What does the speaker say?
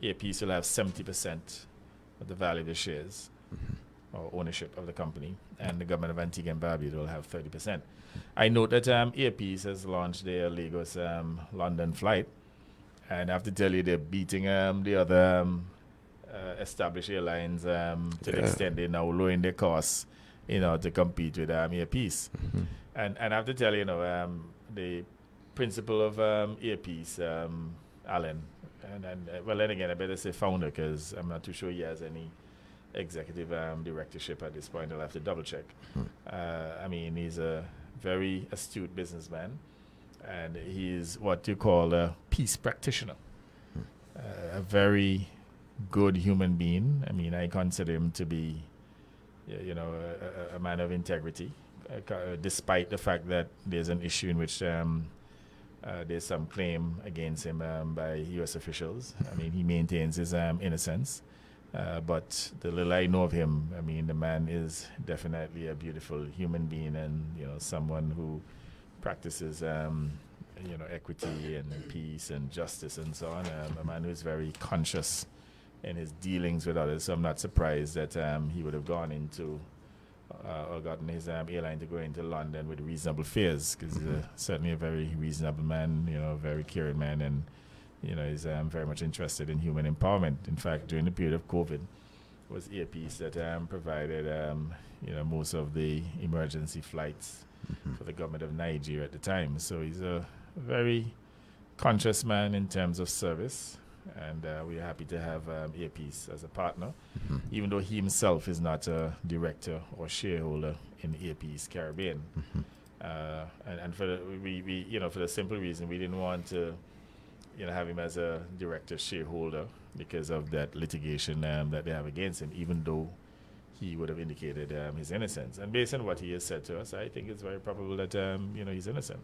Earpiece will have 70% of the value of the shares or ownership of the company, and the government of Antigua and Barbuda will have 30%. I note that Earpiece has launched their Lagos London flight, and I have to tell you, they're beating the other established airlines to the extent they're now lowering their costs, to compete with Earpiece. And I have to tell you, the principal of Earpiece, Alan, and then again, I better say founder, because I'm not too sure he has any executive directorship at this point. I'll have to double check. He's a very astute businessman, and he's what you call a peace practitioner. A very good human being. I consider him to be, a man of integrity, despite the fact that there's an issue in which there's some claim against him by U.S. officials. He maintains his innocence. But the little I know of him, the man is definitely a beautiful human being, and someone who practices equity and peace and justice and so on. A man who's very conscious in his dealings with others. So I'm not surprised that he would have gone into or gotten his airline to go into London with reasonable fears, because he's certainly a very reasonable man, a very caring man, and he's very much interested in human empowerment. In fact, during the period of COVID, it was Earpiece that provided most of the emergency flights for the government of Nigeria at the time. So he's a very conscious man in terms of service, and we're happy to have Earpiece as a partner, even though he himself is not a director or shareholder in Earpiece Caribbean. And for the simple reason, we didn't want to have him as a director shareholder because of that litigation that they have against him, even though he would have indicated his innocence. And based on what he has said to us, I think it's very probable that he's innocent.